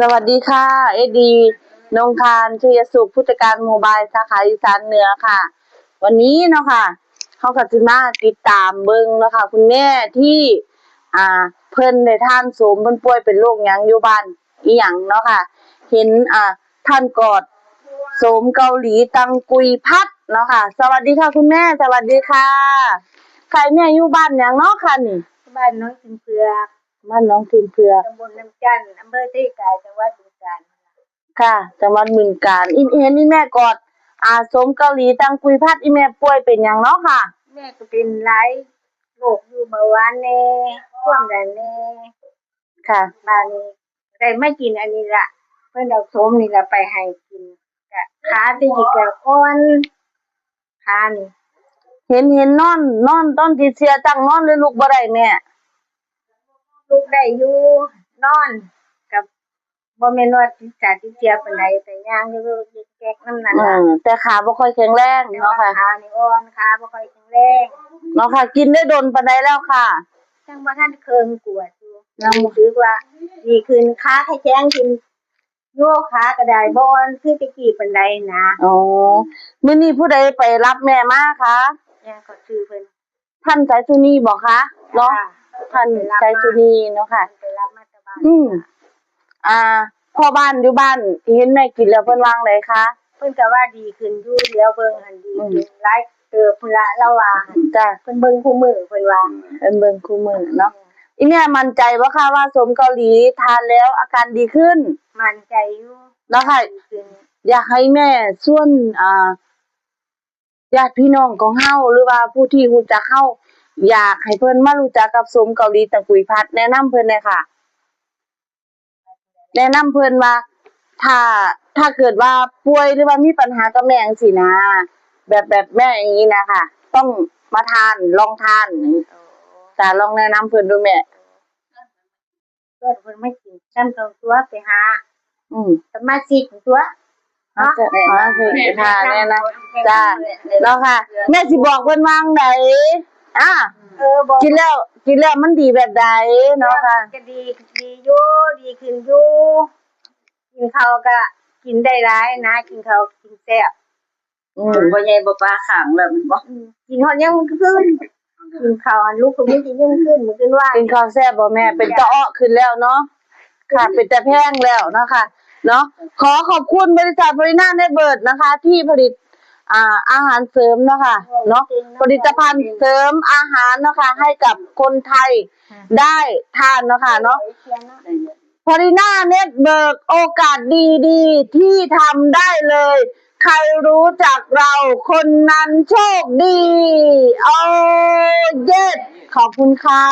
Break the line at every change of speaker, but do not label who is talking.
สวัสดีค่ะเอดีนงคารชัยสุขผู้จัดการโมบายสาขาอีสานเหนือค่ะวันนี้เนาะค่ะเขาก็จะมาติดตามเบิ่งเนาะค่ะคุณแม่ที่เพิ่นได้ทานโสมเพิ่นป่วยเป็นโรคหยังอยู่บ้านอีหยังเนาะค่ะเห็นท่านกอดโสมเกาหลีตังกุยพัดเนาะค่ะสวัสดีค่ะคุณแม่สวัสดีค่ะใครแม่อยู่บ้านหยังเนาะค่ะนี่
บ้านน้องทิมเผือก
บ้านน้องทิมเผือก
ตำบลน้ำจันทน์อำเภอที่กายจังหวัดบึงกาฬ
ค่ะจังหวัดบึงกาฬเห็นนี่แม่กอดโสมเกาหลีตังกุยพัดอีแม่ป่วยเป็นหยังเนาะค่ะ
แม่ก็เป็นหลายโรคอยู่เบาหวานแน่ความดันแน่
ค่ะ
บ้านนี้ได้มากินอันนี้ล่ะเพิ่นเอาโสมนี่ล่ะไปให้กินก็ขาที่สิเกิดอ่อนขานี่
เห็นนอนตอนที่เสียตั้งนอนเลยลุกบ่ได้แม่
ลุกได้อยู่นอนกับบ่แม่นว่าติดเจียปานใดแต่ย่างอยู่แก๊กๆนำนั้นล่ะ
แต่ขาบ่ค่อยแข็งแรงเนาะค่ะ
ขานี่อ่อนขาบ่ค่อยแข็งแรง
เนาะค่ะกินได้ดนปานใดแล้วค่ะ
จังบ่ทันเคิงกวดอยู่ยังรู้สึกว่าดีขึ้นขาแข็งขึ้นโยกขาก็ได้บ่อ่อนคือแต่กี้ปานใดนะ
อ๋อมื้อนี้ผู้ใดไปรับแม่มาคะ
แม่ก็ชื่อเพิ่น
ท่านไสสุนีบ่คะเนาะท่านไสสุนีเนาะค่ะ
ไปรับมาจากบ้าน
พ่อบ้านอยู่บ้านเห็นแม่กินแล้วเพิ่นวางไดคะ
เพิ่นก็ว่าดีขึ้นอยู่เดี๋ยวเบิ่งหั่นดีขึ้นหลายเติบพุ่นละแล้วว่า
จ้ะ
เพิ่นเบิ่งคู่มือเพิ่นว่า
เพิ่นเบิ่งคู่มือเนาะอีแม่มั่นใจบ่คะว่าโสมเกาหลีทานแล้วอาการดีขึ้น
มั่นใจอยู่
เนาะค่ะอยากให้แม่ชวนญาติพี่น้องของเฮาหรือว่าผู้ที่รู้จักเฮาอยากให้เพิ่นมารู้จักกับโสมเกาหลีตังกุยพัดแนะนำเพิ่นหน่อยค่ะแนะนำเพิ่นว่าถ้าเกิดว่าป่วยหรือว่ามีปัญหากับแม่จังซี่นะแบบแม่อย่างนี้นะค่ะต้องมาทานลองทานจ้ะลองแนะนำเพิ่นดูแม่
เพิ่นไม่กินซ้ำตัวไปหาสมาชิกตัว
เนาะสิค่ะแน่นะจ้ะเนาะค่ะแม่สิบอกเพิ่นว่าจังไดบอกกินแล้วมันดีแบบใดเนาะค่ะ
ก็ดีอยู่ดีขึ้นอยู่กินข้าวก็กินได้หลายนะกินข้าวกินแซ่บ
บ่ใหญ่บ่ปลาข้างแล้วมันบ่
กินฮอดยังขึ้นกินข้าวอันลูกก็มีสิยังขึ้นมื้อคืนว่า
กินข้าวแซ่บบ่แม่เป็นตะอ้อขึ้นแล้วเนาะค่ะเป็นตะแพงแล้วเนาะค่ะเนาะขอขอบคุณบริษัทบริณาเน็ตเบิร์ดนะคะที่ผลิตอาหารเสริมนะคะเนาะผลิตภัณฑ์เสริมอาหารนะคะให้กับคนไทยได้ทานนะคะเนาะบริณาเน็ตเบิร์ดโอกาสดีๆที่ทำได้เลยใครรู้จักเราคนนั้นโชคดีโอ้เย็ดขอบคุณค่ะ